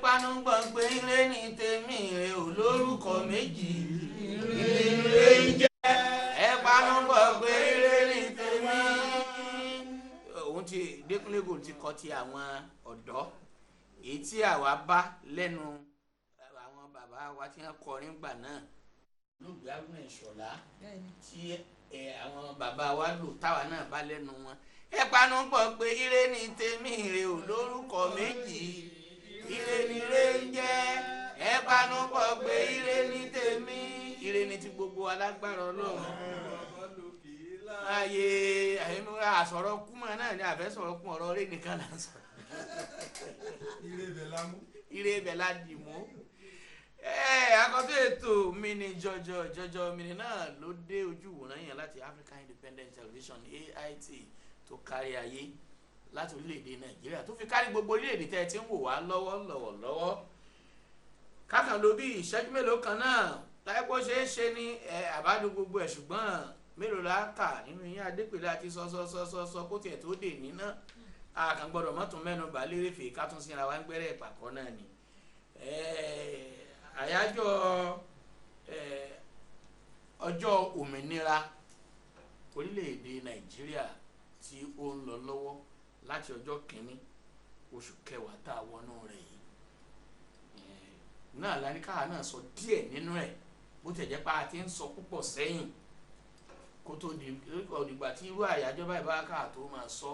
panu gbọ̀n pé ire ní tèmi ire ò lórúkọ méjì ire ń jẹ́. Ẹ panu gbọ̀n pé ire ní tèmi. Òun ti Dékúnlé Gold ti kọ ti àwọn ọ̀dọ́ èyí tí àwa bá lẹ́nu àwọn bàbá wa tí wọ́n kọrin gbà náà lóògbé Haruna Ìṣọ̀lá tí àwọn bàbá wa lò táwa náà bá lẹ́nu wọn. Ẹ panu gbọ̀n pé ire ní tèmi ire ò lórúkọ méjì ire ni ire ń jẹ́. Ẹ panu gbọ̀n pé ire ní tèmi ire ní ti gbogbo alágbára Ọlọ́run. Ayé àsọ̀rọ̀ kúmọ̀ náà ni àfẹ́ sọ̀rọ̀ kún ọ̀rọ̀ rẹ̀ nìkan là ń sọ. Ire ibẹ̀ la dì mú. Akọ́tún ètò mi ni jọjọ mi ni náà ló dé ojú ìwòran yẹn láti African Independent Television AIT tó kárí ayé láti orílẹ̀-èdè Nàìjíríà tó fi kárí gbogbo orílẹ̀-èdè tẹ́ ẹ ti ń wò wá lọ́wọ́. Kákan ló bí ìṣẹ́jú mélòó kan náà láìpẹ́ ṣe é ṣe ní àbádùn gbogbo ẹ̀ ṣùgbọ́n mélòó la kà nínú yín Adépèlé àti sọ kó tiẹ̀ tó dè ní náà àkàn gbọ́dọ̀ mọ́tún mẹ́nu bà lérèfé ká tún síra wa ń gbẹ́rẹ́ ìpàkọ́ náà ni. Àyájọ́ ọjọ́ òmìnira orílẹ̀-èdè Nàìjíríà tí ó ń lọ lọ́wọ́ láti ọjọ́ kìíní oṣù kẹwàá tá a wọnú rẹ̀ yìí náà láníkàá náà sọ díẹ̀ nínú ẹ̀ bó tẹ̀ jẹ́ pé a ti ń sọ púpọ̀ sẹ́yìn kó tó dìgbà tí irú àyájọ́ báyìí bá káà tó máa sọ.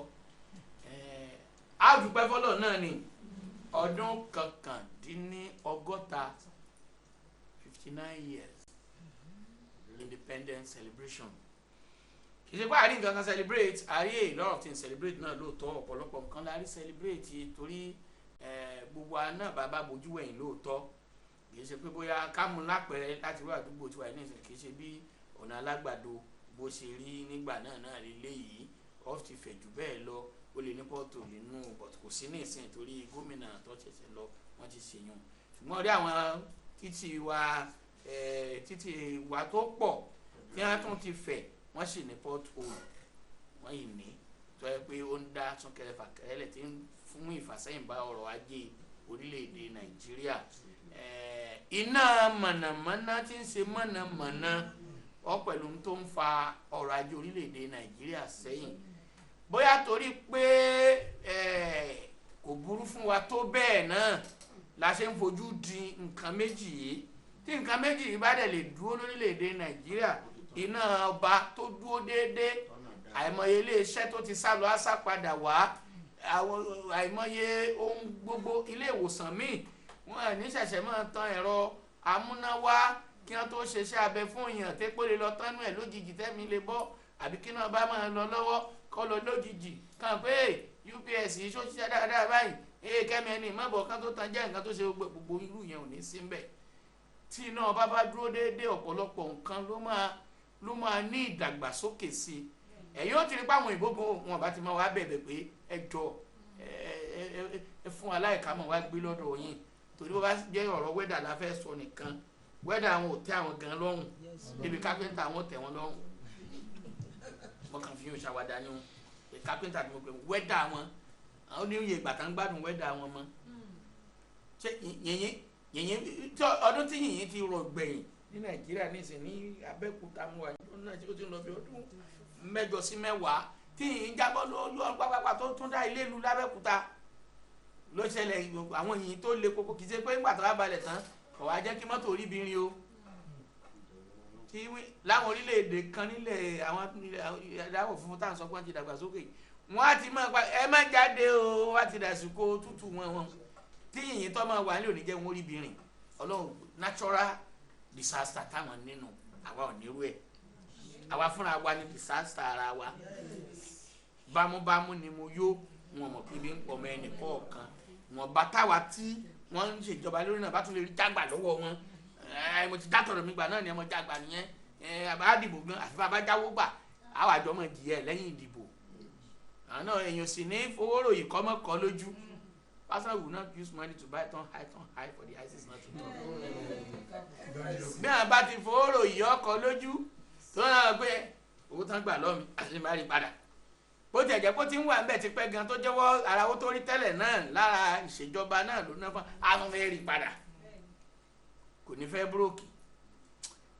Àdúpẹ́ fọ́lọ́ náà ni ọdún kọkàndínlọ́gọ́ta 59 years independence celebration. Kì í ṣe pé àrí nǹkan kan celebrate àrí a lot of things celebrate náà lóòótọ́ ọ̀pọ̀lọpọ̀ nǹkan la rí celebrate torí gbogbo àná bàbá bojú wẹ̀yìn lóòótọ́. Kì í ṣe pé bóyá kámú lápẹ̀rẹ̀ láti wá àdúgbò tiwa ní ìsìn kì í ṣe bí ọ̀nà Alágbàdo bó ṣe rí nígbà náà lélẹ́yìí off ti fẹ̀ jù bẹ́ẹ̀ lọ ó lè ní pọ́ọ̀tù nínú but kò sí ní ìsìn torí gómìnà tó ṣẹ̀ṣẹ̀ lọ wọ́n ti ṣèyàn ṣùgbọ́n rí àwọn títì wa tó pọ̀ tí wọ́n tún ti fẹ̀ wọ́n sì ní pọ́ọ̀tù òòlù wọ́n yìí ní tó yẹ pé ó ń dá súnkẹrẹ fàkẹrẹlẹ̀ tí ń fún ìfàsẹ́yìn bá ọrọ̀ ajé orílẹ̀-èdè Nàìjíríà. Iná mọ̀nàmọ́ná tí ń ṣe mọ̀nàmọ́ná ọ pẹ̀lú tó ń fa ọrọ̀ ajé orílẹ̀-èdè Nàìjíríà sẹ́yìn bóyá torí pé kò burú fún wa tó bẹ́ẹ̀ náà la ṣe ń fojú di nǹkan méjì yìí tí nǹkan méjì yìí bá dẹ̀ lè dúró lórílẹ̀-èdè Nàìjíríà iná ọba tó dúró déédéé àìmọye iléeṣẹ́ tó ti sá lọ á sá padà wá àìmọye ohun gbogbo ilé ìwòsàn míì wọn ní ṣẹ̀ṣẹ̀ máa tan ẹ̀rọ amúnáwá kí wọ́n tó ṣeṣẹ́ abẹ fún èèyàn tẹ́ pé lè lọ tánú ẹ̀ lójijì tẹ́mi lè bọ́ àbí kí náà bá máa lọ lọ́wọ́ kọ́ lọ lójijì kàn pé UPS yìí ṣiṣẹ́ dáadáa báyìí kẹ́mi ẹni ìmọ̀bọ̀ kan tó tan jẹ́ nǹkan tó ṣe gbogbo irú yẹn ò ní sí ń bẹ̀ tí iná ọba bá dúró déédéé ọ̀pọ̀lọpọ̀ nǹkan ló máa ní ìdàgbàsókè sí i ẹ̀yin ó ti rí páwọn ìbò wọn bá ti máa wá bẹ̀bẹ̀ pé ẹ jọ ẹ fún aláìka mọ̀ wá gbé lọ́dọ̀ yín torí bó bá jẹ́ ọ̀rọ̀ wẹ́dà la fẹ́ sọ nìkan wẹ́dà àwọn ò tẹ́ àwọn gan lọ́rùn débi kápẹ́ńtà àwọn ò tẹ́ wọn lọ́rùn wọ́n kàn fi yóò ṣàwádà ní kápẹ́ńtà ni mo pè wẹ́dà wọn àwọn oníyè ìgbà kan gbádùn wẹ́dà wọn mọ́ ṣé yìnyín ọdún tí yìnyín ti rọ̀ gbẹ̀yìn ní Nàìjíríà nísìn ní Abẹ́òkúta mú wa náà tí ó ti lọ bí ọdún 8 sí 10 tí yìnyín jábọ́ lójú ọgbàgbà tó tún dá ilé ìlú l'Abẹ́òkúta ló ṣẹlẹ̀ àwọn yìnyín tó le koko kì í ṣe pé ńgbà tó bá balẹ̀ tán kò wá jẹ́ kí mọ́tò orí bí rin o tí láwọn orílẹ̀-èdè kan nílẹ̀ àwọn ìdáwọ̀ funfun tá à ń sọ pé wọ́n ti dàgbàsókè wọ́n á ti máa pa ẹ má jáde o wọ́n á ti dàsìkò tútù wọn tí yìnyín tó máa wà ní òní jẹ́ wọn orí bí rin Ọlọ́run natural disaster táwọn nínú àwa ò nírú ẹ̀ àwa fúnra wa ní disaster ara wa bámúbámú ni mo yó wọn mọ̀ pé ibi ń pọ̀ mọ́ ẹnì kọ̀ọ̀kan wọn bá táwa tí wọ́n ń ṣèjọba lórí náà bá tún lè rí jágbà lọ́wọ́ wọn mo ti dátọ̀rọ̀ mi gbà náà ni ẹ mọ̀ jágbà nìyẹn àbá dìbò gan àfi bá jáwó gbà àwọn àjọ mọ̀ jìyẹ lẹ́yìn ìdìbò àná èèyàn sì ní fowó ròyìn kọ́ mọ́ kọ́ lójú pastor will not use money to buy turn high for the ISIS not to turn bí wọn bá ti fowó ròyìn ọkọ̀ lójú tó náà gbé owó tán gbà lọ́mi àti má rí padà bó ti ẹ̀jẹ̀ bó ti ń wà ń bẹ̀ ti pẹ́ gan tó jẹ́wọ́ ara ó tó rí tẹ́lẹ̀ náà lára ìṣèjọba náà ló ná fún àwọn fẹ́ rí padà kò ní fẹ́ búrókì.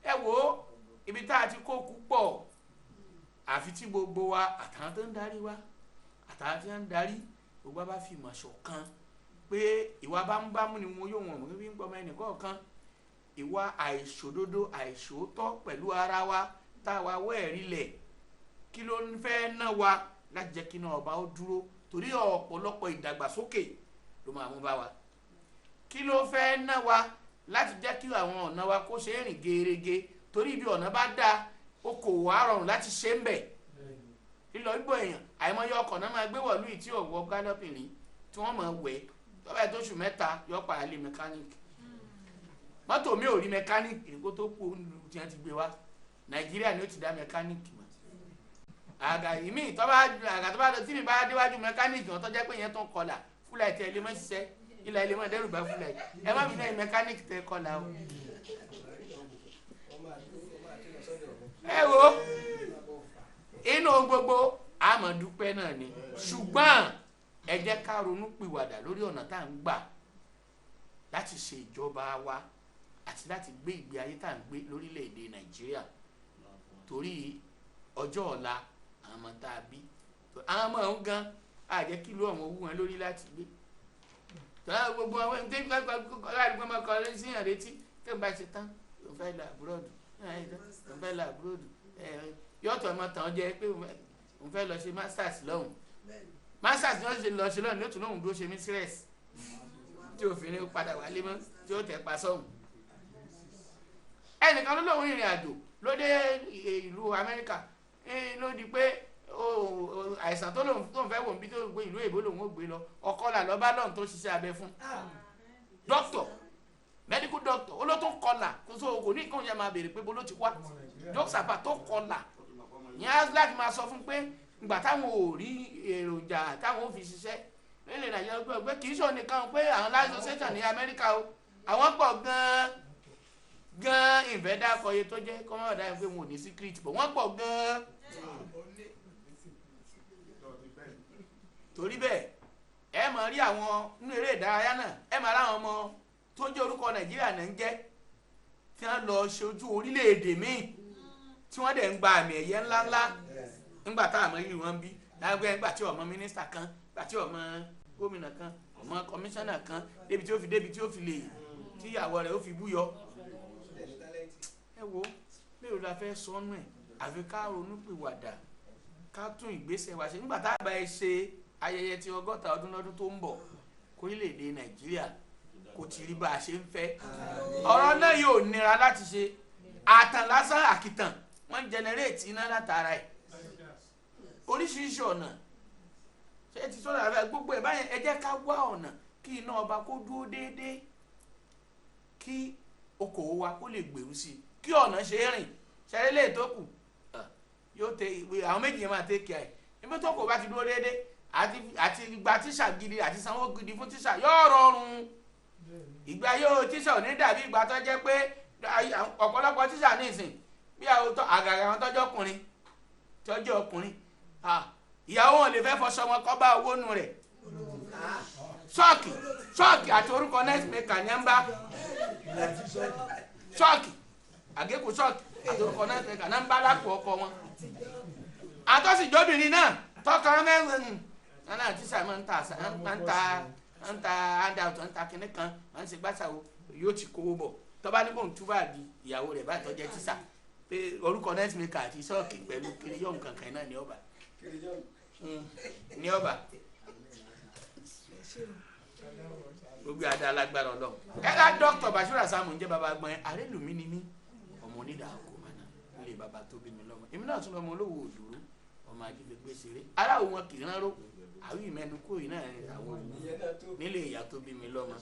ẹ wo ibi tá a ti kó kú pọ̀ àfi tí gbogbo wa àtàwọn tó ń darí wa àtàwọn tí wọ́n ń darí gbogbo wa bá fi ìmọ̀ ṣọ̀kan pé ìwà bámúbámú ni wọn yóò wọ̀n mọ́ bí ń pọ̀ mọ́ ẹnìkọ̀ọ̀kan ìwà àìṣòdodo àìṣòótọ́ pẹ̀lú ara wa tá a wá wọ́ ẹ̀rí lẹ̀ kí ló ń fẹ́ ná wa láti jẹ́ kí iná ọba ó dúró torí ọ̀pọ̀lọpọ̀ ìdàgbàsókè ló máa mú bá wa kí ló fẹ́ ná wa láti jẹ́ kí àwọn ọ̀nà wa kó ṣe é rìn gerege torí ibi ọ̀nà bá dáa okòwò á rọrùn láti ṣe ń bẹ̀ lílọ gbọ́ èèyàn àìmọye ọkọ̀ náà máa gbé wọ̀lú ìtí ọ̀wọ́ gálọ́pì rí tí wọ́n máa wẹ̀ tọ́ba ẹ̀ tó oṣù mẹ́ta yọ padà lé mẹkáníìkì mọ́tò mi ò rí mẹkáníìkì kó tó kú tí wọ́n ti gbé wá Nàìjíríà ni ó ti dá mẹkáníìkì mọ́ àgà ìmí tọ́ba tí mi bá déwájú mẹkáníìkì wọn tó jẹ́ pé yẹn tó ń kọlà fúlà ìtẹ́ ilé mọ́ ṣiṣẹ́ ilà ilé mọ́ dẹ́rù bá fúlà ẹ má fi náà mẹkáníìkì tẹ́ kọlà o. ẹ wo inú gbogbo àmọ̀dúpẹ́ náà ni ṣùgbọ́n ẹ jẹ́ ká ronú pìwàdà lórí ọ̀nà tá à ń gbà láti ṣe ìjọba wa àti láti gbé ìgbé ayé tá à ń gbé lórílẹ̀‐èdè Nàìjíríà torí ọjọ́ ọ̀la àwọn ọmọ tá a bí àwọn ọmọ ọ̀hún gan àjẹ́ kí ló ọ̀wọ́n wú wọn lórí láti gbé tọ́lá gbogbo àwọn ẹni tẹ́gbẹ́ gbogbo ọmọ kan lórí síyàn létí tẹ́gbẹ́ bá ṣe tán òun fẹ́ lọ àbúròdù òun fẹ́ lọ àbúròdù yọ̀tọ̀ ọmọ tàn jẹ́ pé òun fẹ́ lọ ṣe masters lọ́hùn masters ni wọ́n ṣe lọ ṣe lọ́hùn ní òtún lóhùn bí ó ṣe mistress tí òfin ní padà wálé mọ́ tí ó tẹ̀ pa sọ́hùn. ẹnìkan ló lóun ìrìn àjò ló dé ìlú Amẹ́ríkà ló di pé àìsàn tó lóun fẹ́ wò ń bí tó gbé ìlú èbó lòun ó gbé lọ ọkọ là lọ́ba lọ́hùn tó ṣiṣẹ́ abẹ fún doctor medical doctor ó ló tún kọlà kò ní kí wọ́n yẹ máa béèrè pé bó ló ti wá dókítà tó kọlà yẹn á láti máa sọ fún pé ìgbà táwọn ò rí èròjà táwọn ò fi ṣiṣẹ́ nílẹ̀ Nàìjíríà gbé kì í ṣe nìkan pé àwọn láìsọ sẹ́tàn ní Amẹ́ríkà o àwọn pọ̀ gan ìfẹ́dá akọ̀yẹ tó jẹ́ kọ́mọ́dá yẹn pé wọn ò ní secret bọ̀ wọ́n pọ̀ gan. torí bẹ́ẹ̀ ẹ máa rí àwọn nínú eré ìdárayá náà ẹ máa ráwọn ọmọ tó jẹ́ orúkọ Nàìjíríà náà ń jẹ́ tí wọ́n lọ ṣojú orílẹ̀-èdè míì tí wọ́n dẹ̀ ń gba àmì ẹ̀yẹ ńláńlá nígbà tá àmọ́ yìí wọ́n bí lágbẹ́ nígbà tí ọmọ mínísítà kan nígbà tí ọmọ gómìnà kan ọmọ kọmíṣánná kan débi tí ó fi lè tí ìyàwó rẹ̀ ó fi búyọ. ẹ wo mélòó la fẹ́ sọnù ẹ̀ àfi ká ronú pìwàdà ká tún ìgbésẹ̀ wa ṣe nígbà tá a bá ẹ ṣe ayẹyẹ ti 100 ọdún lọ́dún tó ń bọ̀ kórílẹ̀-èdè Nàìjíríà kò ti rí bá a ṣe ń fẹ́ ọ̀rọ̀ náà yóò nira láti ṣe àtàn lásán àkìtàn wọ́n ń jẹnẹrétì iná látara ẹ̀ oríṣiríṣi ọ̀nà ṣé ti sọ̀rọ̀ àbẹ́ gbogbo ẹ̀ báyẹn ẹ jẹ́ ká wá ọ̀nà kí iná ọba kó dúró déédéé kí okòwò wa kó lè gbèrú sí i kí ọ̀nà ṣe é rìn ṣẹlẹ̀ lè tó kù yóò tẹ ìwé àwọn méjì yẹn máa tẹ kíá ẹ̀ ibi tó kò bá ti dúró déédéé àti gba tíṣà gidi àti sanwó gidi fún tíṣà yóò rọrùn ìgbà yóò tíṣà ò ní dàbí ìgbà tó jẹ́ pé ọ̀pọ̀lọpọ̀ tíṣà ní ìsìn bí àwọn àgàgà wọn tọ́jú ọkùnrin ìyàwó wọn lè fẹ́ fọṣọ wọn kọ́ bá owó nù rẹ̀ ṣọ́ọ̀kì àti orúkọ next maker ní ẹ̀ ń bá ṣọ́ọ̀kì àgékù ṣọ́ọ̀kì àti orúkọ next maker ní ẹ̀ ń bá lápò ọkọ wọn àtọ́síjọ́bìnrin náà tọkọ mẹ́rin náà tíṣà máa ń ta handout ń ta kinní kan máa ń ṣe gbàṣàwò yóò ti kówó bọ̀ tọ́ba ní kò ń túbà di ìyàwó rẹ̀ bá tọ́jẹ́ tíṣà pé orúkọ next maker àti ṣọ́ọ̀kì pẹ̀lú kiri yọ̀ǹ kankan náà ní ọba gbogbo àdá alágbára Ọlọ́run ẹ̀ka dókítà Bashir Asamu ń jẹ́ baba gbọ́n ẹ̀ àrẹ́lùmí ni mí ọmọ onídàá kò mọ̀nà ilé baba tó bí mi lọ́mọ èmi náà tún lọ́mọ olówó òdòdó ọmọ ajínigbé ṣeré aláwo wọn kì í rán ró àwọn ìmẹ́nu kó yìí náà àwọn òwú nílé ìyá tó bí mi lọ́mọ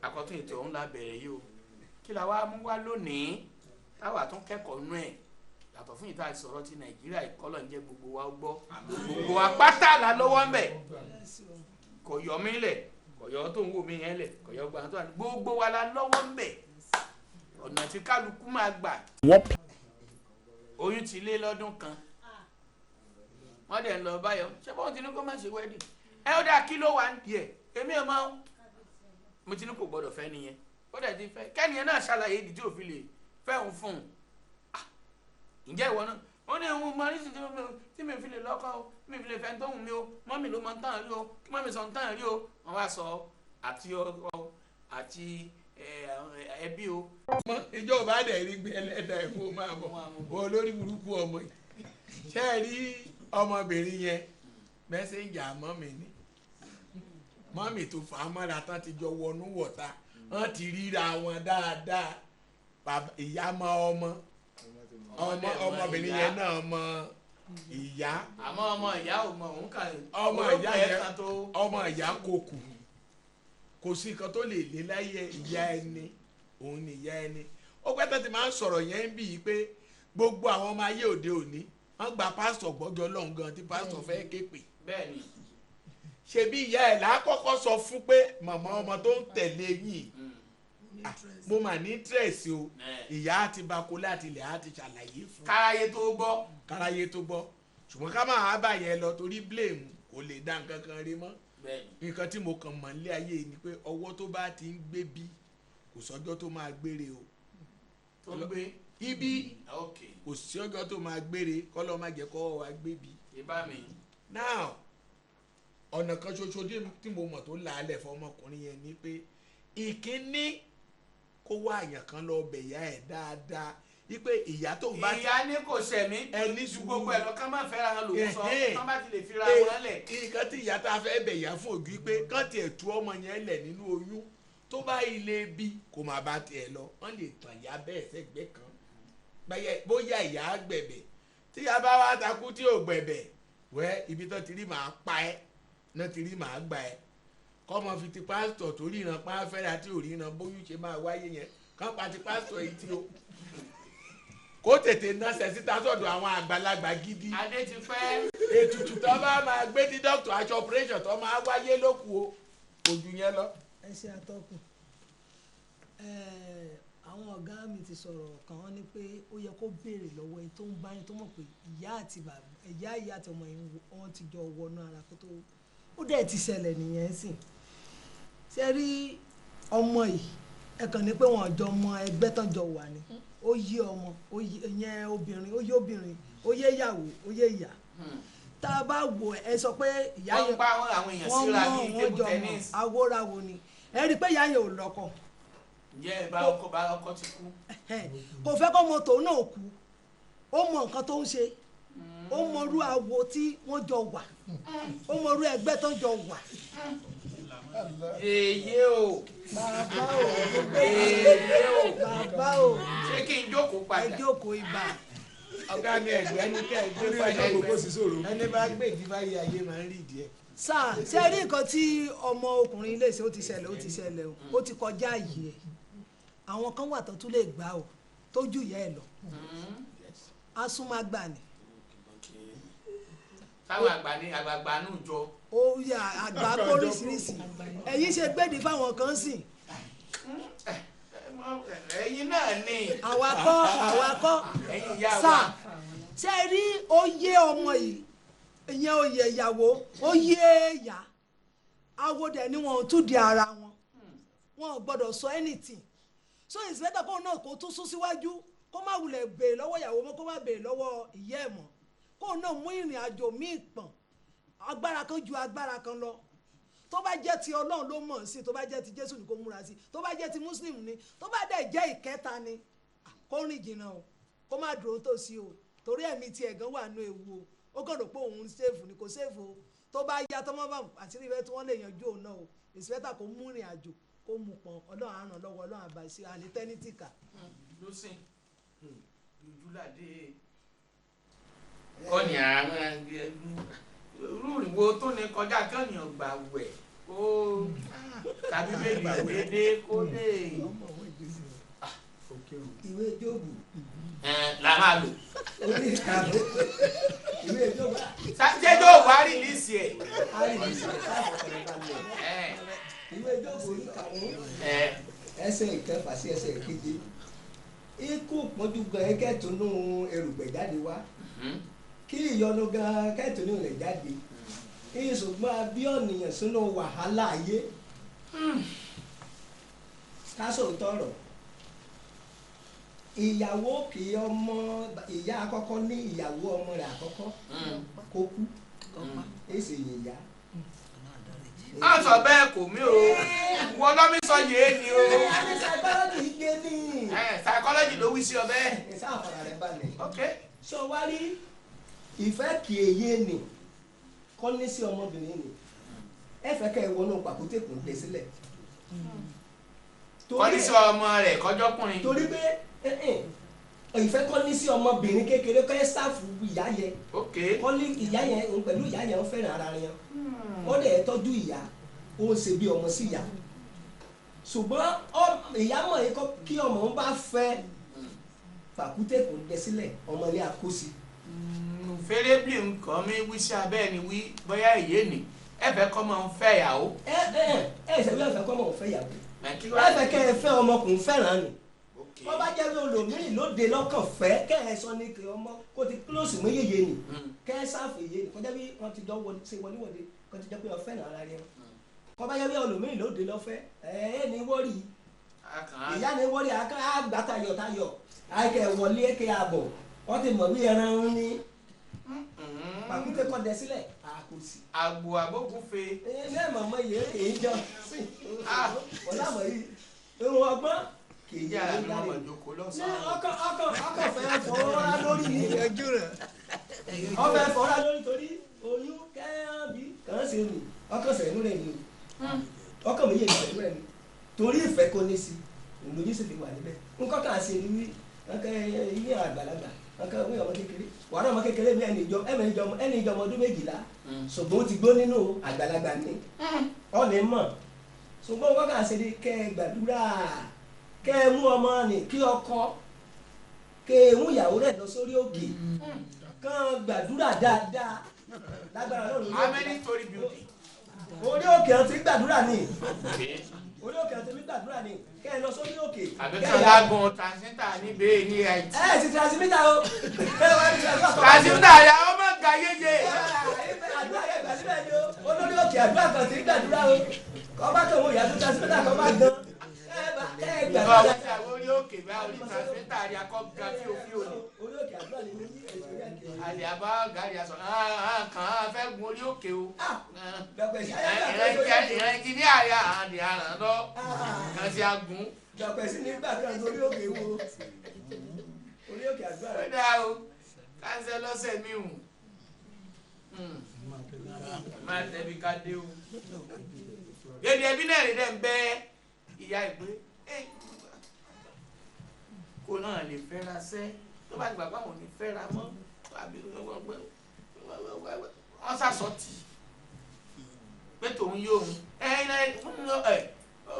àkọ́tún ètò ọ̀hún la bẹ̀rẹ̀ yìí o kí la wá mú wá lónìí táwa tún kẹ́kọ̀ọ́ nú ẹ̀ yàtọ̀ fún ìta ìsọ̀rọ̀ ti Nàìjíríà ìkọlọ̀ ń jẹ́ gbogbo wa gbọ́ gbogbo wa pátá la lọ́wọ́ ń bẹ̀ kò yọ mí lẹ̀ kò yọ tó ń wò mí yẹn lẹ̀ kò yọ gbà tó wà ní gbogbo wa la lọ́wọ́ ń bẹ̀ ọ̀nà tí kálukú máa gbà oyún ti lé lọ́dún kan wọ́n dẹ̀ ń lọ báyọ̀ ṣé bọ́n ti ní kó má ṣe wedding ẹ ó dà kí ló wà ń díẹ̀ èmi ò máa mo ti ní kò gbọ́dọ̀ fẹ́ nìyẹn ó dẹ̀ ti fẹ́ kẹ́niyẹn náà ṣàlàyé ìdí tí òfin lè fẹ́ òun fún un ǹjẹ́ ìwọ náà ó ní ohun mọ nísìsiyìí tí mi fi lè lọ́kọ o mi fi lè fẹ́ tó hùn mí o mọ́mì ló máa ń tàn rí o kí mọ́mì sọ ń tàn rí o wọ́n wá sọ àti ọkọ àti ẹbí o. ìjọba dẹ̀ rí gbé ẹlẹ́dàá ẹ̀fọ́ máa bọ̀ olórí burúkú ọmọ yìí ṣé ẹ rí ọmọbìnrin yẹn mẹ́sẹ̀njà mọ́mì ni mọ́mì tó fà á mọ́ra tán ti jọ wọnú wọ̀ta wọ́n ti ríra wọn dáadáa ìyá mọ ọmọbìnrin yẹn náà mọ ìyá. àmọ́ ọmọ ìyá ò mọ òun kà ọmọ ìyá yẹn ọmọ ìyá kòkù kò sí nǹkan tó lè lé láyé ìyá ẹni òun ni ìyá ẹni ó pẹ́ tó ti máa ń sọ̀rọ̀ yẹn ń bì í pé gbogbo àwọn ọmọ ayé òde òní wọ́n gba pásítọ̀ gbọ́jọ́ lọ́hùn gan tí pásítọ̀ fẹ́ ké pè. bẹ́ẹ̀ni. ṣebí ìyá ẹ̀ lákọ́kọ́ sọ fún pé màmá ọmọ tó ń tẹ̀lé yìí mo mà ní tírẹ̀sì o ìyá àti bako láti ilẹ̀ á ti ṣàlàyé fún. káráyé tó gbọ́. káráyé tó gbọ́ ṣùgbọ́n ká máa bá yẹn lọ torí blame kò lè dá nǹkan kan rí mọ́. nǹkan tí mo kàn mọ̀ nílé ayé ni pé ọwọ́ tó bá ti ń gbé bí kò sọ́jọ́ tó máa gbére o. tó ń gbé ibi kò sí ọjọ́ tó máa gbére kọ́lọ́ má jẹ́ kọ́ wa gbé bí. ìbá mi. now ọ̀nà kan ṣoṣo tí mo mọ̀ tó làálẹ̀ fọmọkùnrin yẹn ni pé ìkíní kó wá àyàn kan lọ bẹ̀yà ẹ̀ dáadáa wípé ìyá tó bá ìyá ní kò sẹ̀mí ẹni gbogbo ẹ̀ lọ ká má fẹ́ ra lòun sọ ká má ti lè fi ra wọn lẹ̀. nǹkan tí ìyá tá a fẹ́ bẹ̀yà fún ojú pé kán tiẹ̀ tú ọmọ yẹn lẹ̀ nínú oyún tó bá ilé bí kò má bá tiẹ̀ lọ wọ́n lè tàn ìyá bẹ́ẹ̀ sẹ́gbẹ́ kan bóyá ìyá gbẹ̀bẹ̀ tí ìyá bá wá takú tí ò gbẹ̀bẹ̀ wẹ́ ibi tó ti rí màá pa ẹ́ náà ti rí màá gbà ẹ́ kọ́mọ fi ti pásítọ̀ tó ríran pàfẹ́rẹ́ àti òríran bóyún ṣe máa wáyé yẹn kán pa ti pásítọ̀ yìí tí o kó tètè nọ́ọ̀sẹ̀ síta sọ̀dọ̀ àwọn àgbàlagbà gidi. adé ti pẹ́. ètùtù tó bá máa gbé ní dókítà aṣọ operation tó máa wáyé lókù o kò jù yẹn lọ. ẹ ṣe àtọkùn àwọn ọ̀gá mi ti sọ̀rọ̀ kan wọ́n ní pé ó yẹ kó béèrè lọ́wọ́ ẹni tó ń bá yín tó mọ̀ pé ìyá àti bàbá ìyá àti ọmọ yẹn wọ́n ti jọ wọnú ara kó tó ó dẹ̀ ti ṣẹlẹ̀ nìyẹn sìn ṣe rí ọmọ yìí ẹ kàn ní pé wọn jọ ọmọ ẹgbẹ́ tán jọ wà ní ó yé ọmọ ìyẹn obìnrin ó yé obìnrin ó yé ìyàwó ó yé ìyá tá a bá wò ẹ sọ pé ìyá yẹn wọ́n jọ ọmọ awórawò ni ẹ rí i pé ìyá yẹn ò lọ́kọ. ǹjẹ́ ẹ bá ọkọ ti kú. kò fẹ́ kọ́ mọ́tò náà kú ó mọ nǹkan tó ń ṣe ó mọrú awo tí wọ́n jọ wà ó mọrú ẹgbẹ́ tó ń jọ wà. èyí o bàbá o èyí o bàbá o ṣé kí n jókòó padà. ẹ jókòó ibà. ọ̀gá mi ẹ̀gbẹ́ ní kẹ́ ẹ gbé fàyè ẹgbẹ́ ẹni bá gbé ìdífàyè ayé máa ń rí ìdí ẹ̀. sáà ṣe rí nǹkan tí ọmọ ọkùnrin ilé ìṣe ó ti ṣẹlẹ̀ ó ti kọjá yìí ẹ̀ àwọn kan wà tó tún lè gbà ó tójú ìyá ẹ̀ lọ asúnmágbà ni. táwọn àgbààgbà nù jọ. ó yà àgbà kórìsìrìsì ẹ̀yin ṣe gbèdé fáwọn kan sìn. ẹ̀yin náà ni. àwakọ́ ẹ̀yin ìyá wa. sáà ṣe rí oyè ọmọ yìí ìyẹn oyè ìyàwó oyè ẹ̀yà awodẹ ni wọn ò tún di ara wọn wọn ò gbọdọ̀ sọ anything so ìsìlẹ́tà kóun náà kó tún sún síwájú kó má wulẹ̀ béèrè lọ́wọ́ ìyàwó mọ́ kó má béèrè lọ́wọ́ ìyá ẹ̀ mọ́ kóun náà mú ìrìn àjò míì pọ̀n agbára kan ju agbára kan lọ tó bá jẹ́ ti ọlọ́run ló mọ̀ sí tó bá jẹ́ ti jésù ni kó múra sí tó bá jẹ́ ti muslim ni tó bá dẹ̀ jẹ́ ìkẹta ni kó rìn jìnnà o kó má dúró tòsí o torí ẹ̀mí tiẹ̀ gan wà nù ewu o ó kàn rò pé òun ṣèfù ni kò ṣèfù o tó bá yá tọmọ bá àṣírí ìfẹ́ tí wọ́n lè yanjú òun náà o ìsìlẹ́tà kó mú ìrìn àjò kó mú pọn ọlọ́run á ràn lọ́wọ́ ọlọ́run àbá sí àní tẹ́nítìkà. lọ́sìn lójúládé kọ́ni àwọn rúùrìwò tó ní kọjá kọ́nìyàn gbà wẹ̀ kó tàbí bẹ́ẹ̀ dédé kó lè. ìwé jóòbù. la máa lò. ìwé jóòbù. sájẹ́jọ́ wà á rìlíìsì ẹ̀. ìwé jóòbù oníkàwọ́ ẹsẹ̀ ìkẹfà sí ẹsẹ̀ ìkeje ikú pọ́njú gan ẹgẹ́ tó nú erùpẹ̀ jáde wá kí ìyọnu gan kẹ́tù ní olè jáde ìṣùgbọ́n bí ọ̀nìyàn sínú wàhálà ayé káṣọ tọrọ ìyàwó kì í ọmọ ìyá àkọ́kọ́ ní ìyàwó ọmọ rẹ̀ àkọ́kọ́ kó kú èsì ìyá. a sọ bẹ́ẹ̀ kò mí o wọ́n lọ́mí sọ yéé ni o. psychology gbé ní. psychology ló wí sí ọ bẹ́ẹ̀. ìsáà fara rẹ̀ balẹ̀. ok. sọ wá rí ìfẹ́ kì í yé ni kọ́ ní sí ọmọbìnrin ni ẹ fẹ́ kẹ́ ẹ wọnú pàkúté kò ń dé sílẹ̀. kọ́ ní sí ọmọ rẹ̀ kọjọ́kùnrin. torí pé ìfẹ́ kọ́ ní sí ọmọbìnrin kékeré kọ́ ẹ sáfù ìyá yẹn. ok. kọ́ ní ìyá yẹn òun pẹ̀lú ìyá yẹn ń fẹ́ràn ara yẹn ó dẹ̀ tọ́jú ìyá ó ń ṣe bí ọmọ sí ìyá ṣùgbọ́n ìyá mọ̀ yìí kọ́ kí ọmọ ń bá fẹ́ pàkúté kò ń dé sílẹ̀ ọmọ ilé àkóso. fèrè bí nǹkan mi wí sí abẹ́ ni wí bóyá ìyé ni ẹ fẹ́ kọ́ máa ń fẹ́ ìyàwó. ẹ ṣe bí ẹ fẹ́ kọ́ máa ń fẹ́ ìyàwó ẹ fẹ́ kẹ́ ẹ fẹ́ ọmọkùnrin fẹ́ràn ni wọ́n bá jẹ́ olómìnì lóde lọ́kàn fẹ́ kẹ́ ẹ sọ ní kí ọmọ kó ti close mọ́ yéye ni kẹ́ ẹ sáfù yéye ni kọjá bí wọ́n ti jọ ṣe wọléwọ̀de kó ti jẹ́ pé wọ́n fẹ́ràn ara rẹ̀ kọ́ bá jẹ́ bí olómìnì lóde lọ́fẹ́ ẹ ní wọ́rì ìyá ní wọ́rì àgbà tayọ̀ àìkẹ́ wọlé kẹ́ àbọ̀ wọ́n ti mọ̀ bí ẹran ní pàkúté kọ́ dẹ sílẹ̀ àkòsí. àgbò àbókùnfe. ẹ mọ̀mọ́ yìí èyí jọ ọ̀làmọ̀ yìí ìwọ̀n ọgbọ́n kì í yára ní ọmọ ìjókòó lọ́sàn-án. ọkọ̀ fẹ́ fọ́ra lórí ni ọfẹ́ fọ́ra lórí torí oyún kẹ́hìnbí kàn ṣe nì ọkọ̀ sẹ̀nú rẹ̀ ni ọkọ̀ mi yé ìsẹ̀nú rẹ̀ ni torí ìfẹ́ kò ní sí ìlójú sì fi wà níbẹ̀ nǹkan kà ṣe ní ilé àgbàlagbà nǹkan wí ọmọ kékeré wàrà ọmọ kékeré bí ẹni ìjọ ọmọ ọdún 12 ṣùgbọ́n ó ti gbó nínú àgbàlagbà ni ọ̀nà mọ̀ ṣùgbọ́n nǹkan kà ṣe ní kẹ́ ẹ gbàdúrà kẹ́ ẹ mú ọmọ nì kí ọkọ kẹ́ ẹ mú ìyàwó rẹ̀ lọ sórí òkè kàn gbàdúrà dáadáa lágbára lọ́rùn. how many story building. orí òkè àti gbàdúrà ni orí òkè àti gbàdúrà ni kẹ́ ẹ lọ sórí òkè. àbíkẹ́ lágùn transmitter ní bẹ́ẹ̀ ní àìtí. ẹ ti transmitter o. transmitter yà ọmọ ga yéye. àdúrà yẹ gbà síbẹ̀ ni o olórí òkè àdúrà kan ti gbàdúrà o kọ́ bá kàn wọ́n ìyá tó transmitter kan bá gan. ọwọ́ tí àwọn orí òkè bá orí transmitter àrí akọ́ ga fíofíò ni. orí òkè àdúrà ni mo ní èso rẹ̀ kì í. àlè àbá gàrí aṣọ kàn án fẹ́ gun orí òkè o. ìrìn ní àyà àdì àràn lọ kàn sí agun. dọ̀pẹ̀ sí nígbà kan lórí òkè wo orí òkè àdúrà rẹ̀. ó dáa o káńsẹ́ lọ́sẹ̀ mi hù máa tẹ̀bi ká dé o. èdè ẹbí náà rí dẹ́ ń bẹ́ ìyá ìgbé kó náà lè fẹ́ra sẹ́ tó bá gbàgbọ́ àwọn ò ní fẹ́ra mọ́ àbí wọ́n sàsọ́tì pé tòun yóò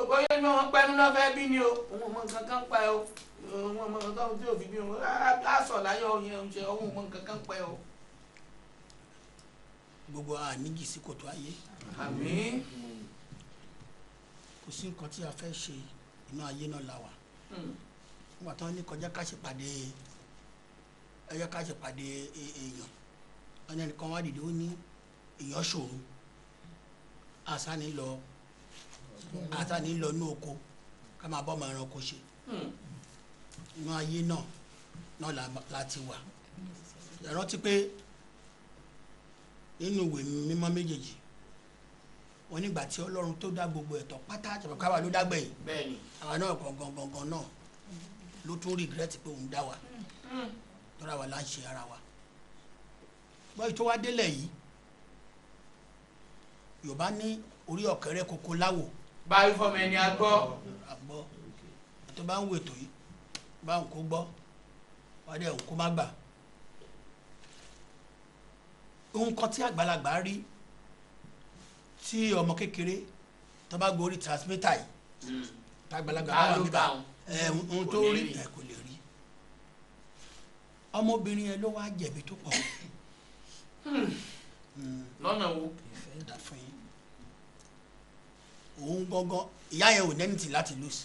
bóyá ní wọn pẹ́nu náà fẹ́ bí ni o òun ò mọ nǹkan kan pa ẹ o òun ò mọ nǹkan kan tí ò fi bí wọn á sọ láyọ̀ yẹn ṣe òun ò mọ nǹkan kan pa ẹ o. gbogbo àníjì sí kòtò ayé. àmín. kò sí nǹkan tí a fẹ́ ṣe inú ayé náà la wà. nígbà tí wọ́n ní kọjá ká ṣèpàdé èèyàn wọ́n ní ẹnìkan wá dìde ó ní èèyàn ṣòro àṣàní lọ ní oko ká máa bọ́ ọmọ ẹranko ṣe inú ayé náà la ti wà. ẹ rántí pé nínú ìwé mímọ́ méjèèjì wọ́n nígbà tí Ọlọ́run tó dá gbogbo ẹ̀tọ́ pátá àjẹmọ́ káwa ló dá gbẹ̀yìn àwa náà gangan náà ló tún regret pé òun dá wa tọ́ra wa là ń ṣe ara wa. bọ́ọ̀ tó wá délẹ̀ yìí Yorùbá ní orí ọ̀kẹ́rẹ́ kókó láwò. báyìí fọmọ ẹni agbọ́. àgbọ́ tó bá ń wo ètò yìí bá ń kó gbọ́ wá dẹ̀ ń kó má gbà. ohun kan tí àgbàlagbà rí tí ọmọ kékeré tó bá gorí transmitter yìí tágbàlagbà bá wà níbà ohun tó rí ẹ kò lè rí. ọmọbìnrin yẹn ló wá jẹ̀bi tó pọ̀. lọ́nà wo. ìfẹ́ dà fún yín. òun gangan ìyá yẹn ò nẹ́nìtì láti lose.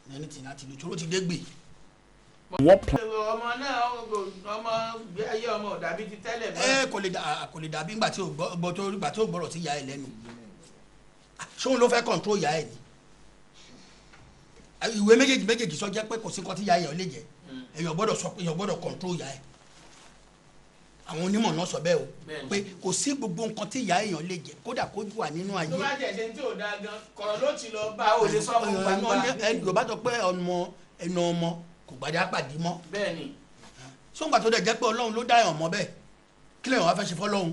nẹ́nìtì láti lose tó ti dé gbè ọmọ náà ọmọ ayé ọmọ dàbí ti tẹ́lẹ̀ bẹ́ẹ̀. kò lè dàbí ìgbà tí ò gbọ́rọ̀ sí ìyá ẹ̀ lẹ́nu ṣóun ló fẹ́ kọ̀ǹtró ìyá ẹ̀ ni ìwé méjèèjì sọ jẹ́ pé kò sí nǹkan tí ìyá ẹ̀ lè jẹ́ èèyàn gbọ́dọ̀ kọ̀ǹtró ìyá ẹ̀ àwọn onímọ̀ náà sọ bẹ́ẹ̀ o pé kò sí gbogbo nǹkan tí ìyá èèyàn lè jẹ kódà kó jù wà nínú ayé. tó bá jẹ̀jẹ̀ tí ò dáa gan kọ̀rọ̀ ló ti lọ bá o lè sọ ọmọ gbangba. Yorùbá sọ pé ẹnu ọmọ kò gbàdá pàdé mọ́. bẹ́ẹ̀ni. sọ́ngbà tó dẹ̀ jẹ́ pé Ọlọ́run ló dá èèyàn mọ́ bẹ́ẹ̀ kí lèèyàn wá fẹ́ ṣe fọ́lọ́run.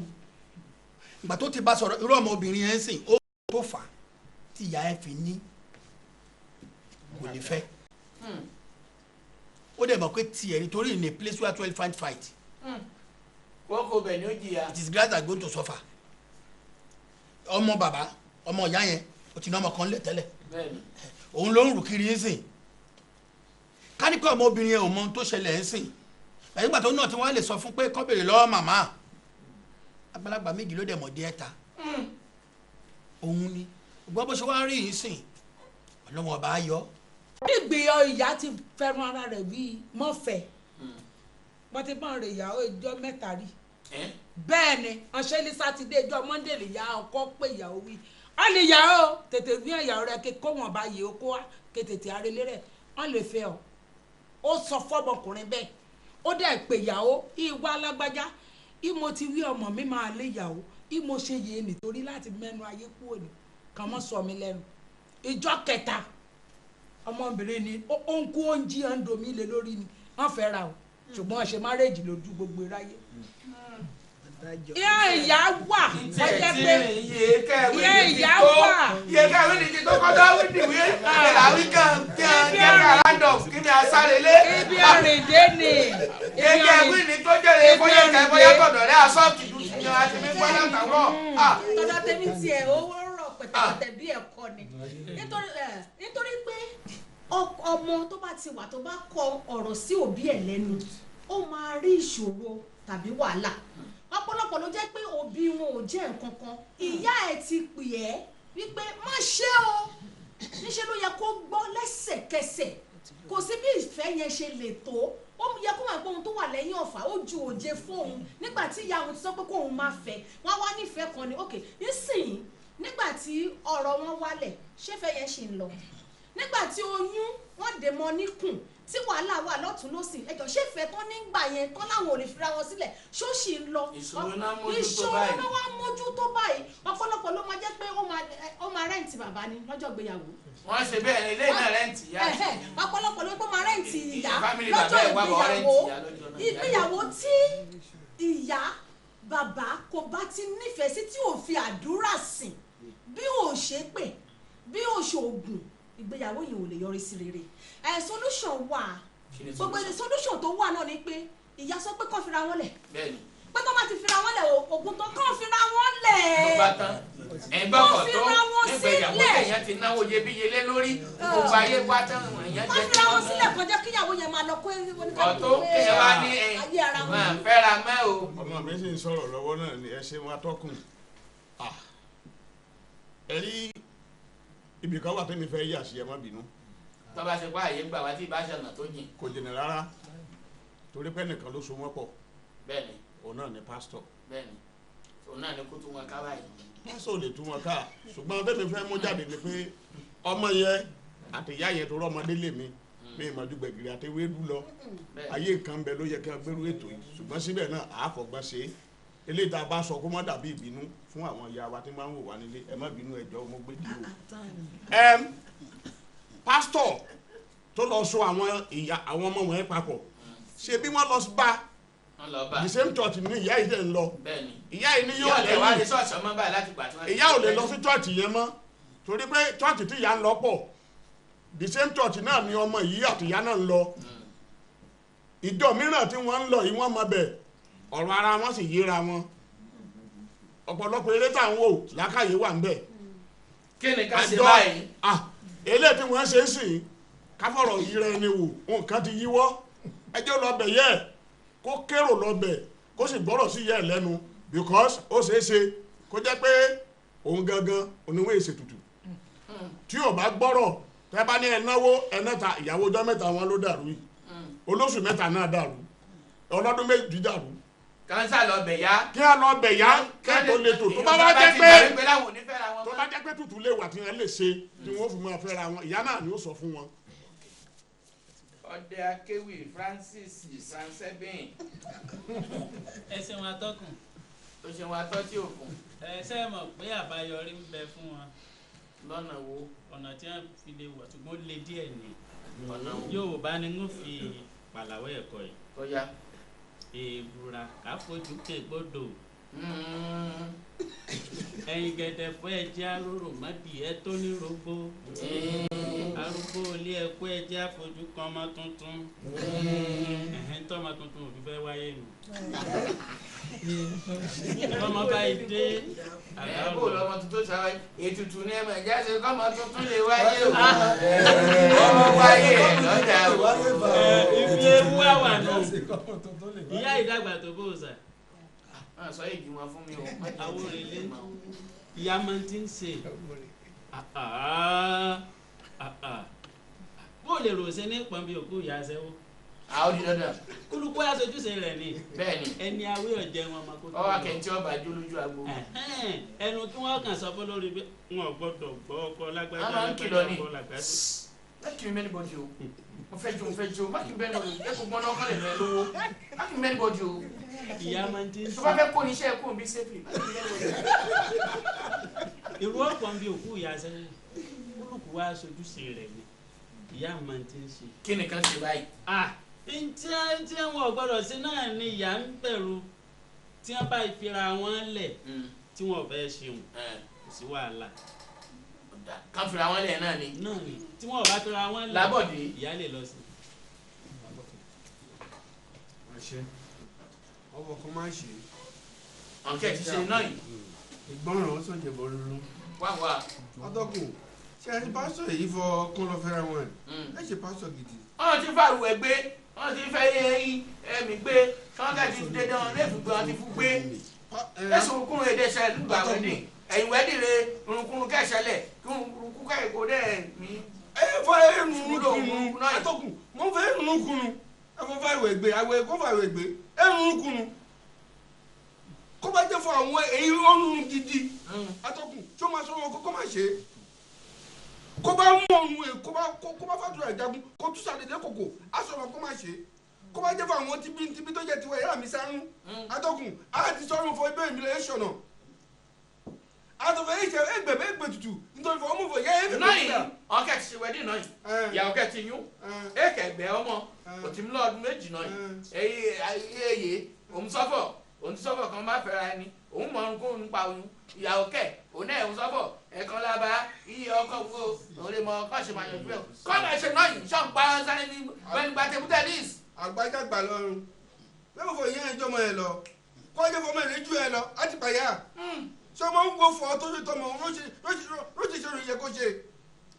ìgbà tó ti bá sọ̀rọ̀ irú ọmọ obìnrin yẹn sìn ó tó fà á tí ìyá ẹ̀ fi ní kò lè fẹ́. ó dẹ̀ mọ̀ pé tiẹ̀ nítorí in a place where 12 fight. kókó bẹ̀ ni ó jìyà. it is glad that going to suffer. ọmọ bàbá ọmọ ìyá yẹn o ti ní ọmọ kan lẹ̀ tẹ́lẹ̀ òun ló ń rù kiri ń sìn kánípẹ́ ọmọbìnrin yẹn ò mọ ohun tó ṣẹlẹ̀ ń sìn ẹ̀yìn gbà tó náà tí wọ́n lè sọ fún pé kó béèrè lọ́wọ́ màmá àgbàlagbà méjì ló dẹ̀ mọ̀ díẹ̀ ta òun ni gbọ́ bó ṣe wá rí yìí sìn ọlọ́wọ́n ọba ayọ̀. ìgbéyàwó ìyá ti fẹ́ràn ara rẹ̀ bíi mọ́fẹ́ wọ́n ti bọ́n rẹ̀ ìyàwó ìjọ mẹ́ta rí bẹ́ẹ̀ ni ọ̀sẹ̀ ní sátidé ìjọ mọ́ndé lè yá ọkọ pé ìyàwó wí wọ́n lè yàwó tètè gbé ìyàwó rẹ̀ kó wọ́n bá yẹ kó wá ké tètè arélé rẹ̀ wọ́n lè fẹ́ ọ ó sọ fọ́mọkùnrin bẹ́ẹ̀ ó dẹ̀ pé ìyàwó ìwà alágbájá ìmọ̀ ti wí ọmọ mi máa lé ìyàwó ìmọ̀ ṣe yé nítorí láti mẹ́nu ayé kúrò ní kàn mọ́ sọ mi lẹ́nu ìjọ kẹta ọmọbìnrin ni ó ń kú oúnjẹ ọ̀ǹdọ̀mí lé lórí ni wọ́n fẹ́ ra o ṣùgbọ́n ọ̀ṣẹ́ márèjì lójú gbogbo iráyé. ìyá wà ọjọ́ pé ìyá wà. iye káwé ni ti tó kọjá wíìdìwé ìlàwí kan kí random kí ni asárelé. ibi àrèdè ni. iye káwé ni tó jẹ́rìí bóyá kẹ́ bóyá tọ̀dọ̀ rẹ̀ asọ́ọ̀kì ni a ti fi gbọ́ látàwọ̀. tọ́jà tẹ́mi tiẹ̀ owó rọ̀ pẹ̀tẹ̀pẹ̀tẹ̀ bí ẹ̀kọ́ ni nítorí pé ọmọ tó bá ti wà tó bá kọ ọ̀rọ̀ sí òbí ẹ̀ lẹ́nu ó máa rí ìṣòro tàbí wàhálà ọ̀pọ̀lọpọ̀ ló jẹ́ pé òbí wọn ò jẹ́ nǹkan kan ìyá ẹ̀ ti pè ẹ́ wípé má ṣe o níṣẹ́ ló yẹ kó gbọ́ lẹ́sẹ̀kẹsẹ̀ kò sí bí ìfẹ́ yẹn ṣe lè tó ó yẹ kó máa gbọ́ ohun tó wà lẹ́yìn ọ̀fà ó ju òye fóun nígbà tí ìyá òun ti sọ pé kóun máa fẹ́ wọ́n wá nífẹ̀ẹ́ kan ni ok nísìnyí nígbà tí ọ̀rọ̀ wọn wálẹ̀ ṣéfẹ́ yẹn ṣì ń lọ nígbà tí oyún wọn dè mọ́ níkùn tí wàhálà wà lọ́tún lọ́sì ẹjọ́ ṣé ìfẹ́ tán nígbà yẹn tán láwọn ò lè fira wọn sílẹ̀ ṣó ṣì ń lọ ìṣòro náà wá mójú tó báyìí ọ̀pọ̀lọpọ̀ ló máa jẹ́ pé ó máa rẹ́ǹtì bàbá ni lọ́jọ́ ìgbéyàwó. wọ́n ṣe bẹ́ẹ̀ ni ilé náà rẹ́ǹtì ìyá. ọ̀pọ̀lọpọ̀ ló máa rẹ́ǹtì ìyá lọ́jọ́ ìgbéyàwó tí ìyá bàbá kò bá ti nífẹ̀ẹ́ sí tí ò fi àdúrà sìn bí ò ṣe pè bí ò ṣoògùn ìgbéyàwó yìí ò lè yọrí sí rere solution wà gbogbo solution tó wà náà ni pé ìyá sọ pé kàn fira wọn lẹ̀ pé tó bá ti fira wọn lẹ̀ ògùn tó kàn fira wọn lẹ̀ kàn fira wọn sílẹ̀ èèyàn ti náwó iyebíye lé lórí gbogbo ayé wá tán èèyàn jẹ́ kàn fira wọn sílẹ̀ kàn jẹ́ kíyàwó yẹn máa lọ kó ọ̀tọ̀ kéèyàn wá ní máa fẹ́ra mẹ́ o. ọmọ mi sì ń sọ̀rọ̀ lọ́wọ́ náà ni ẹ ṣe wọn atọ́kùn ẹ rí ibì kan wà tẹ́mi fẹ́ yà sí ẹ má bínú. tọ́ba ṣe pa àyè gbà wá tí ìbá ṣọ̀nà tó jìn. kò jìnnà rárá torí pé nìkan ló so wọ́n pọ̀. bẹ́ẹ̀ni. òun náà ni pásítọ̀. bẹ́ẹ̀ni òun náà ni kó tún wọn ká báyìí. pásítọ̀ lè tún wọn ká ṣùgbọ́n tẹ́mi fẹ́ mú jáde ni pé ọmọ yẹn àti ìyá yẹn tó rọ́mọdé lè mi mi ìmọ̀ ju gbẹ̀gìrì àti ewédú lọ ayé nǹkan bẹ ló yẹ kí a gbẹ́rú ètò yìí ṣùgbọ́n síbẹ̀ náà àáfọ̀gbọ́n ṣe é eléyìí tá a bá sọ kó má dàbí ìbínú fún àwọn ìyá wa tí máa ń wò wá nílé ẹ má bínú ẹjọ́ mo gbé dìbò. pásítọ̀ tó lọ sọ àwọn ọmọ wọn papọ̀ ṣe bí wọ́n lọ bá the same church ní ìyá yìí dẹ̀ ń lọ ìyá yìí ni yóò lẹ́yìn ìyá ò lè lọ sí church yẹn mọ́ torí pé church tí ìyá ń lọ pọ̀ the same church náà ni ọmọ yìí àti ìyá náà ń lọ ìjọ mìíràn tí wọ́n ń lọ yìí wọ́n mọ bẹ́ẹ̀ ọ̀rọ̀ ara wọn sì yíra wọn ọ̀pọ̀lọpọ̀ eré tá à ń wò lákàyè wà ń bẹ̀. kí ni ká ṣe báyìí. eléyìí tí wọ́n ṣe ń sìn káfọ̀rọ̀ yíra ẹni wò nǹkan ti yíwọ́ ẹjọ́ lọ́bẹ̀ yẹ kó kérò lọ́bẹ̀ kó sì gbọ́rọ̀ sí yẹ lẹ́nu because ó ṣeé ṣe kó jẹ́ pé òun gangan oníwé ìṣètùtù tí ò bá gbọ́rọ̀ tẹ́ bá ní ẹ náwó ẹ náta ìyàwó ọjọ́ mẹ́ta wọn ló dàrú yìí olóṣù mẹ́ta náà dàrú ọlọ́dún méjì dàrú. kánsá lọ bẹ̀ yá. kí á lọ bẹ̀ yá kẹ́ẹ̀tọ́ lè tò tó bá wá jẹ́ pé tútù lè wà tí wọ́n lè ṣe tí wọ́n fi máa fẹ́ra wọn ìyá náà ni ó sọ fún wọn. ọdẹ akéwì Francis Sansebin. ẹ ṣeun atọ́kùn. o ṣeun atọ́ tí òkun. ẹ ṣe mọ̀ pé àbáyọrí ń bẹ fún wọn. lọ́nà wo. ọ̀nà tí wọ́n fi lè wọ̀ ṣùgbọ́n ó le díẹ̀ ni. ọ̀nà wo. Yorùbá ni wọ́n fi pàlàwọ́ ẹ̀kọ́ yìí. kọjá. èbúra káfojú kégbodò. ẹ̀yin gẹ̀dẹ̀ fún ẹ̀jẹ̀ arúrò mọ́dìẹ tó ní rogbo. arúgbó ilé ẹ̀kọ́ ẹ̀jẹ̀ àfojú kan ọmọ tuntun. ẹ̀hẹ́n tó ọmọ tuntun òbí fẹ́ wáyé nù. ọmọ báyìí dé. ẹ̀kọ́ lọ́mọ tuntun sáwá ètùtù ní ẹ̀mọ̀ ẹ̀jẹ̀ àti ọmọ tuntun lè wáyé o. ọmọ wáyé ẹ̀ lọ́jà o. ibi ewu àwà náà. ìyá ìdàgbà tó bó sà. sọ èjì wọn fún mi o. àwọn ilé ìyá máa ti ń ṣe bó lè rò ṣe ní pọ́n bí òkú ìyá ṣẹ́wó. àwọn di dandan. kúlùkù aṣojúṣe rẹ̀ ni. bẹ́ẹ̀ni. ẹni awé ọ̀jẹ̀ wọn máa kó tó. ọwọ́ akẹ́ntì ọba jó lójú agbo. ẹnu tí wọ́n kàn sọ fún lórí bí wọn gbọ́dọ̀ gbọ́ ọkọ lágbájá lágbájá ọkọ lágbájá. láti mi mẹ́ni bọ́dì o mo fẹ́ jó má kí n bẹ́ẹ̀ lọ́dún ẹ̀kọ́ gbọ́n náà kọ́lẹ̀ lọ́ọ́ lówó má kí n mẹ́ni bọ́dì o. ìyá máa ti ń sè. tó bá fẹ́ kó ní iṣẹ́ kó n bí sẹ́fì má kí n mẹ́ni bọ́dì o. ìrú ọ̀pọ̀ ń bí òkú ìyá sẹ́yìn kúlùkù wá aṣojúṣe rẹ̀ ni ìyá máa ti ń ṣe. kí nìkan ṣe báyìí. tí wọn gbọ́dọ̀ sí náà ni ìyá ń bẹ̀rù tí wọ́n bá ìfira wọn lẹ̀ tí wọ́n fẹ́ ṣeun kò sí wàhálà. kan fira wọn lẹ̀ náà ni. tí wọ́n bá fira wọn lẹ̀ lábọ̀dé ìyá lè lọ sí. ọwọ́ kan máa ń ṣe. ọ̀nkẹ́ ti ṣe náà yìí. ìgbọràn ó sọ̀jẹ̀ bọ́ lóru. wá. ọdọkùn ṣe ẹni pásítọ̀ yìí fọ kán lọ fẹ́ra wọn ẹ ṣe pásítọ̀ gidi. wọ́n ti fàrù ẹ̀ gbé wọ́n ti fẹ́ ẹ̀mí gbé kọ́ńkà ti dédé wọn lẹ́fù gbé wọn ti fún gbé. ẹ̀sùn òkúrun èdè ṣẹlẹ̀ nígbà wẹ́dì ẹ̀yìn wẹ́dì rẹ̀ òrùnkúrun kẹ̀ṣẹ̀lẹ̀ kí òrùnkún kẹ̀kọ́ dẹ̀ mí. ẹ fọ ẹrùnkúnu atọ́kùn mo fẹ́ ẹrùnkúnu ẹ fọ fàìwẹ̀ gbé àwẹ̀ kó fàìwẹ̀ gbé ẹrùnkúnu kó bá jẹ́ fún àwọn èyí ọ̀run gidi atọ́kùn tí ó máa sọ wọn kó máa ṣe é kó bá mú ọ̀run ẹ̀ kó bá fàdúrà ìjagun kó tún sàdédé kòkò aṣọ wọn kó máa ṣe é kó bá jẹ́ fún àwọn tíbi tó jẹ́ tiwọ̀ ẹ̀yà mi sáré atọ́kùn àti sọ́run fọ ibẹ̀ ìmìlẹ̀ ẹ̀ṣọ̀nà àtọ̀fẹ́ ìṣe ẹgbẹ̀bẹ̀ ẹgbẹ̀ tutù nítorí fọ ọmọ fọ yẹ ẹgbẹ̀ náà yìí ọkẹ́ ti ṣe wẹ́dí náà yìí ìyá ọkẹ́ ti yún ẹ̀kẹ́gbẹ́ ọmọ òtún lọ́ọ̀dún méjì náà yìí ẹ̀yẹ òun sọ́fọ̀ kan bá fẹ́ra ẹni òun mọ̀ ọ́n kó ń pa oyún ìyàwó kẹ̀ òun náà òun sọ́fọ̀ ẹ̀kan lába iye ọkọ̀ wo òun lè mọ ọkọ̀ ṣe máa yọjú ẹ̀ kọ́nà ṣe náà yìí ṣọ́n pa sáré ní gbẹ̀ngbà table tennis. àgbájágbà lọ́rùn bẹ́ẹ̀ fọ ìyá ẹjọ́ mọ ẹ lọ kọ́jọ́ fọmọ ẹ̀ lójú ẹ lọ á ti pàyà ṣé wọ́n ń wo fọ tó ṣe tọmọ ló ṣe ṣe ìyẹ kó ṣe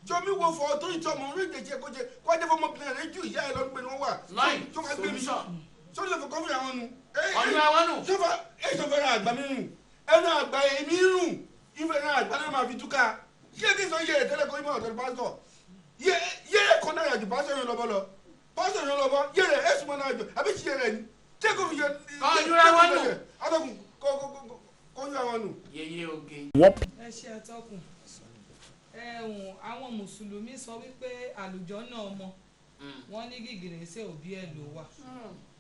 ṣé omi wo fọ tó ṣe tọmọ ló ṣe kó ṣe kọ́jọ́ fọmọbìnrin rẹ ju ìyá ẹ lọ gbé ni wọ́n wà tó máa gbé mi sọ́dọ̀ lè fọ kọ́fì àwọn nu ọ̀nà àwọn nù. sọ́fà èso fẹ́ràn àgbà mi nù ẹnu àgbà èmi rù ìfẹ́ náà àgbà náà máa fi túká yé kí sọ yé tẹ́lẹ̀ kó ìmọ̀ ọ̀tọ̀ pásítọ̀ yé kọ́ náà yàjù pásítọ̀ yẹn lọ́bọ̀ lọ pásítọ̀ yẹn lọ́bọ̀ yé rẹ̀ ẹ̀sùn mọ́ náà jọ àbí ṣiṣẹ́ rẹ̀ ni tí kò fi yẹ. kọ́nyúra wọn nù. atọ́kùn kọ́nyúra wọn nù. yeye oge. ẹ ṣe atọ́kùn àwọn mùsùlùmí sọ wípé àlùjọ náà mọ wọn ní gìgìrìsẹ òbí ẹ ló wà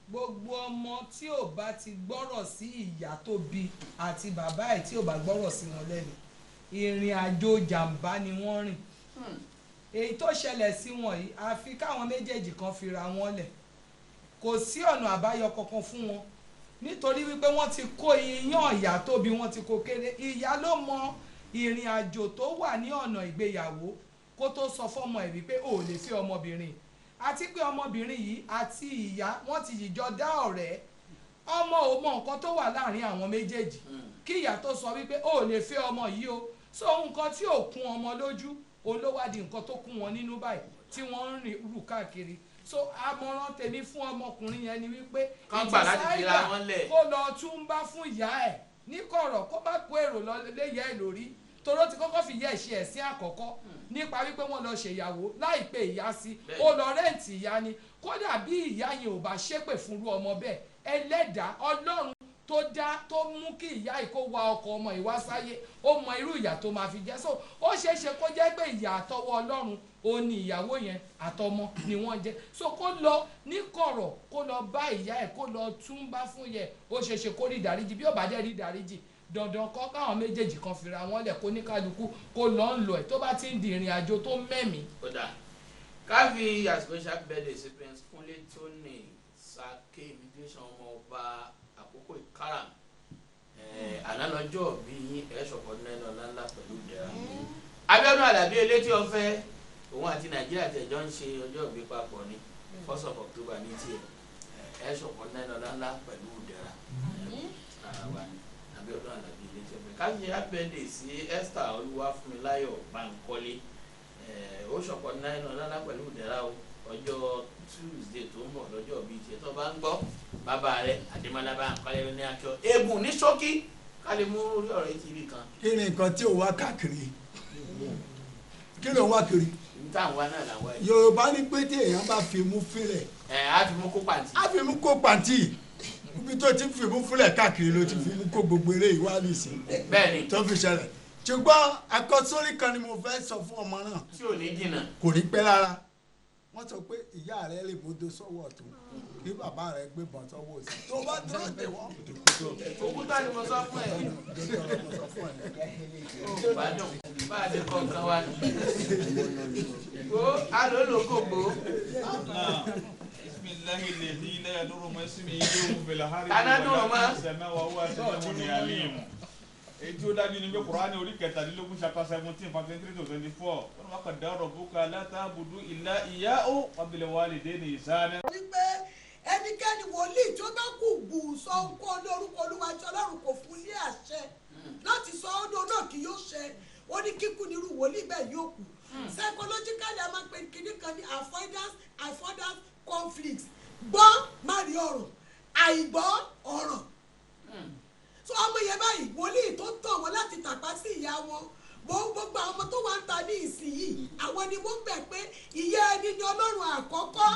gbogbo ọmọ tí ò bá ti gbọ́rọ̀ sí ìyá tó bí àti bàbá ẹ̀ tí ò bá gbọ́rọ̀ sí wọn lẹ́nu ìrìn àjò jàǹbá ni wọ́n rìn èyí tó ṣẹlẹ̀ sí wọn yìí àfi káwọn méjèèjì kan fira wọn lẹ̀ kò sí ọ̀nà àbáyọ kankan fún wọn nítorí wípé wọ́n ti kó iyán ìyá tó bí wọ́n ti kó kéré ìyá ló mọ ìrìn àjò tó wà ní ọ̀nà ìgbéyàwó kó tó sọ fọ́mọ ẹ̀ wípé o ò lè fi ọmọbìnrin àti pé ọmọbìnrin yìí àti ìyá wọ́n ti yìjọ dá ọ̀rẹ́ ọmọ ò mọ nǹkan tó wà láàrin àwọn méjèèjì kí ìyá tó sọ wípé o ò lè fẹ́ ọmọ yìí o so nǹkan tí ò kún ọmọ lójú olówádìí nǹkan tó kún wọn nínú báyìí tí wọ́n ń rù káàkiri so àmọ̀ràn tèmi fún ọmọkùnrin yẹn ni wípé ìtìsáìdà kó lọ tún bá fún ìyá ẹ̀ níkọ̀rọ̀ kó bá kó èrò léyà ẹ̀ lórí toró ti kọ́kọ́ fi yẹ ìṣe ẹ̀sìn àkọ́kọ́ nípa wípé wọ́n lọ ṣèyàwó láìpẹ́ ìyá sí ó lọ rẹ́ǹtì ìyá ni kódà bí ìyá yẹn ò bá ṣépè fúnrú ọmọ bẹ́ẹ̀ ẹlẹ́dàá ọlọ́run tó dá tó mú kí ìyá yìí kó wa ọkọ ọmọ ìwá sáyé ó mọ irú ìyà tó máa fi jẹ so ó ṣeé ṣe kó jẹ́ pé ìyà àtọwọ́ ọlọ́run ó ní ìyàwó yẹn àtọmọ ni wọ́n jẹ so kó lọ ní kọ̀rọ̀ kó lọ bá ìyá ẹ̀ kó lọ túnbá fún yẹ ó ṣeé ṣe kó rí ìdáríjì bí ó bá dẹ̀ rí ìdáríjì dandan kọ́ káwọn méjèèjì kan fira wọn lẹ̀ kó ní kálukú kó lọ ń lọ ẹ̀ tó bá ti ń di ìrìn àjò tó mẹ́mí. kódà káfí special birthday sí Prince Kúnlé Tóní Sake immigration ọmọ ọba àkókò ìkáràm àná lọ́jọ́ bí ẹ̀ṣọ̀kan náírà ńláńlá pẹ̀lú ìdẹ̀ra Abíọ́dún Àlàbí elétí ọ̀fẹ́ òun àti Nàìjíríà tẹ̀jọ́ ń ṣe ọjọ́ ìbí papọ̀ ní 1st of October ní tiẹ̀ ẹ̀ṣọ̀kan náírà ńláńlá pẹ̀lú ìdẹ̀ra Abíọ́dún Àlàbí elétí ọ̀fẹ́ káfí abẹ́dẹ̀ sí Esther Olúwafúnmiláyọ̀ Bánkọ́lé ó ṣọ̀pọ̀ náírà ńláńlá pẹ̀lú ìdẹ̀ra ọjọ́ Tuesday tó ń bọ̀ lọ́jọ́ bíi tiẹ̀ tó bá ń gbọ́ bàbá rẹ̀ Adémọ́lá Bánkọ́lé ní akíọ́ eégún ní ṣókí ká lè mú orí ọ̀rọ̀ yìí tv kan. kí ni nǹkan tí ò wá káàkiri kí ló ń wá kiri. n tá àwọn náà làwọn ẹ̀. Yorùbá ní pé tí èèyàn bá fi mú fílẹ̀. á fi mú kó pàǹtí. á fi mú kó pàǹtí ibi tó ti fi mú fílẹ̀ káàkiri ló ti fi mú kó gbogbo eré ìwádìí sí. bẹ́ẹ̀ni tó fi ṣẹlẹ̀ ṣùgbọ́n àkọsórí kan ni mo fẹ́ sọ fún ọmọ náà. tí ò ní jìnnà. kò ní pẹ́ rárá wọ́n sọ pé ìyá rẹ̀ lè bódó sọ́wọ́ tó kí bàbá rẹ̀ gbé bọ̀ sọ́wọ́ sí tó bá dúró dé wọ́n. òkúta ni mo sọ fún ẹ. ó bá dùn bá a ti kọ nǹkan wa ni. ó alólòkògbó. bisimilahi lèdi ilé ẹdúró mọ sí mi ilé òun fèlè hàrí ìwà sẹmẹ wà wà sẹmẹ ní alimu èyí tí ó dájú ni pé Kùránì orí kẹtàdínlógún chapter 17 verse 23 to 24 wọn bá kàn dárò bùkà látàbùdú ìlà ìyá ó abilẹ̀ wàlídéènì ìsáná. wípé ẹnikẹ́ni wòlíì tí ó bá kù gbù sọ nǹkan lórúkọ Olúwa tí Ọlọ́run kò fún ní àṣẹ láti sọ ọdún náà kì yóò ṣẹ ó ní kíkú nírú wòlíì bẹ́ẹ̀ yóò kù psychologically a máa pe kíní kan ní avoidance conflicts gbọ́ má rí ọ̀rọ̀ àìgbọ́ ọ̀rọ̀ so ọmọ yẹn báyìí wòlíì tó tàn wọ́n láti tàpá sí ìyá wọn gbogbo àwọn ọmọ tó wà ń ta ní ìsinyìí àwọn ni wọ́n gbẹ̀ pé ìyá ẹni ni Ọlọ́run àkọ́kọ́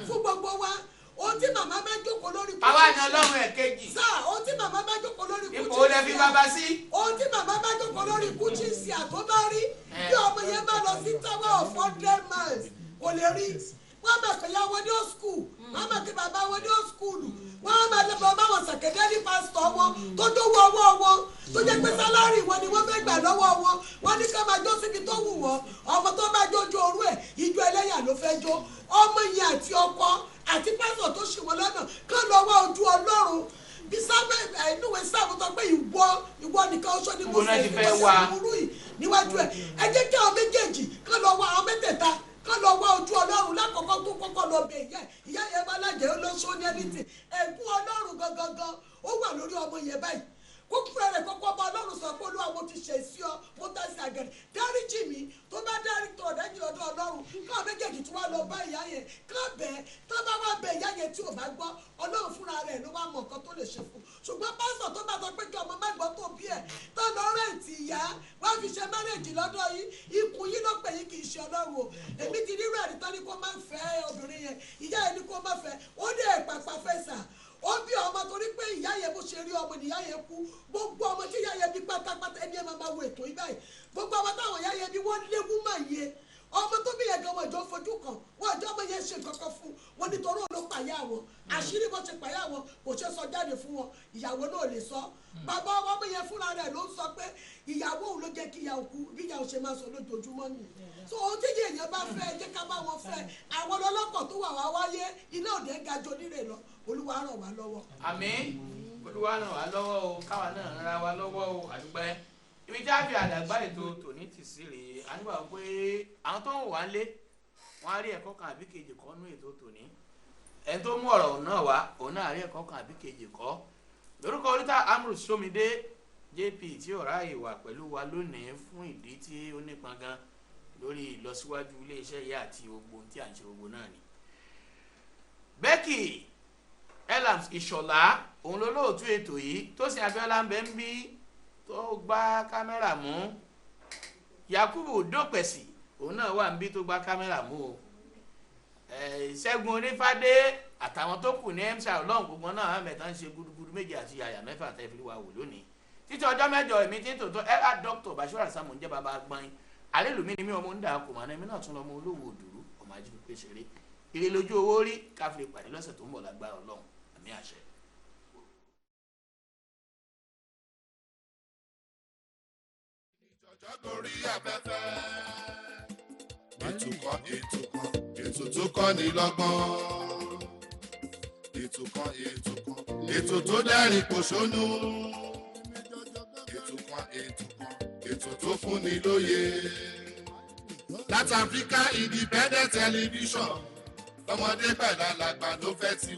fún gbogbo wa ohun tí màmá bá jókòó lórí kúchì bàbá ni Ọlọ́run ẹ̀kejì. sáà ohun tí màmá bá jókòó lórí kúchì ipò olè fi bàbá sí. ohun tí màmá bá jókòó lórí kúchì sí àtọ́bá rí bí ọmọ yẹn bá lọ sí tower of 100 miles kò lè rí wọ́n máa pè ya wọn ní ó skul wọ́n máa pè bàbá wọn ní ó skul wọ́n máa lè bọ̀ báwọn sàkẹ́dẹ́ ní pásítọ̀ wọn tó dówó ọwọ́ wọn tó jẹ́ pé sálárì wọn ni wọ́n fẹ́ gbà lọ́wọ́ wọn wọ́n ní ká máa jó síbi tó wù wọ́n ọmọ tó bá jójú orú ẹ̀ ijó ẹlẹ́yà ló fẹ́ jó ọmọ yẹn àti ọkọ àti pásítọ̀ tó ṣì wọ́n lọ́nà kán lọ́wọ́ ojú Ọlọ́run bí sábẹ́ inúwèé sábà tó pé ìwọ nìkan oṣù ni mo fẹ́ ìwúrú yìí níwájú ẹ̀ ẹ jẹ́ kí àwọn méjèèjì kán lọ́wọ́ àwọn mẹ́tẹ̀ẹ̀ta kán lọ wá ojú Ọlọ́run lákọ̀ọ́kọ́ tó kọ́kọ́ lọ bẹ ìyá yẹn bá lájẹ́ ó lọ sọ ní ẹni tí ẹ̀gún Ọlọ́run gangan ó wà lórí ọmọ yẹn báyìí kókúrò rẹ̀ kọ́kọ́ bá Ọlọ́run sọ pé Olúwa mo ti ṣe sí ọ mo ta sí àgẹ̀rẹ̀ dáríjì mi tó bá dárí tó ọ̀dájì ọ̀dọ̀ Ọlọ́run káwọn méjèèjì tí wọ́n lọ bá ìyá yẹn ká bẹ́ẹ̀ tó bá wá bẹ ìyá yẹn tí ò bá gbọ́ Ọlọ́run fúnra rẹ̀ ló wá mọ̀ nǹkan tó lè ṣe fún ṣùgbọ́n pásítọ̀ tó bá sọ pé kí ọmọ má gbọ́ tó bí ẹ̀ tó lọ rẹ̀ǹtì ìyá wá fi ṣe mẹ́rẹ̀jì lọ́dọ̀ yìí ikùn yìí ló pè yín kì í ṣe Ọlọ́run o èmi ti rírọ ẹ̀rí tán ní kó má fẹ́ obìnrin yẹn ìyá yẹn ní kó má fẹ́ ó dé pàpà fẹ́ sà ó bí ọmọ torí pé ìyá yẹn bó ṣe rí ọmọ nìyá yẹn kú gbogbo ọmọ tí ìyá yẹn bí pátápátá ẹni ẹ máa wo ètò yìí báyìí gbogbo ọmọ táwọn ìyá yẹn bí wọ́n léwu mà yẹ ọmọ tó bí yẹn gan wọn ìjọ fojú kan wọn ìjọ ọmọ yẹn ṣe kankan fún wọn nítorí òun ló pàyà wọn àṣírí bó ṣe pàyà wọn kò ṣe sọ jáde fún wọn ìyàwó náà lè sọ bàbá ọmọ yẹn fúnra rẹ̀ ló ń sọ pé ìyàwó òun ló jẹ́ kí ìyàwó kú bí ìyàwó ṣe máa sọ lójoojúmọ́ nìyẹn so ohun tí èèyàn bá fẹ́ jẹ́ ká bá wọn fẹ́ àwọn ọlọ́kọ̀ tó wà wá wáyé iná òde ga jọ nílé lọ Olúwa ràn wá lọ́wọ́. àmín Olúwa ràn wá lọ́wọ́ o káwa náà ràn ra wa lọ́wọ́ o àdúpẹ́ ibi tí a fi àdàgbà ètò tòní tì sí rèé a nígbà pé àwọn tó ń wà lé wọn á rí ẹ̀kọ́ kan àbí kejì kọ́ nú ètò tòní ẹni tó mú ọ̀rọ̀ náà wá òun náà rí ẹ̀kọ́ kan àbí kejì kọ́ lórúkọ oríta Amru Somide JP tí ọ̀rá ìwà pẹ̀lú wa lónìí fún ìdí tí ó nípọn gan lórí ìlọsíwájú iléeṣẹ́ yìí àti gbogbo tí à ń ṣe gbogbo náà ni. Becky Elams Ìṣọ̀lá òun ló lóòtú ètò yìí tó sin Abíọ́lá ń bẹ ń bí tó gbá kámẹ́rà mú Yakubu Dópẹ̀sì òun náà wà ń bí tó gbá kámẹ́rà mú o Ṣẹ́gun Onífádé àtàwọn tó kù ní emsa ọlọ́run gbogbo náà mẹ́ta ń ṣe gudugudu méje àti yàyà mẹ́fà tẹ́ fi wá wò lónìí títí ọjọ́ mẹ́jọ èmi tí ń tòótọ́ dr Bashir Samu ń jẹ́ bàbá gbọ́n alélùmí ni mí ọmọ ń dà kò mọ́ ẹ̀mí náà tún lọ́mọ olówó òdòdó ọmọ ajínigbé ṣeré ire lójú owó rí káfíń pàdé lọ́sẹ̀ tó ń bọ̀ lágbára ọlọ́run àmì àṣẹ. ìjọjọ́ gorí afẹ́fẹ́ ètò tó kọ́ ni lọ́gbọ́n ètò tó dẹ́rìn pòṣónú ètò tó fúnni lóye láti Africa Independent Television lọ́mọdé pẹ̀lú alàgbà ló fẹ́ tiwa.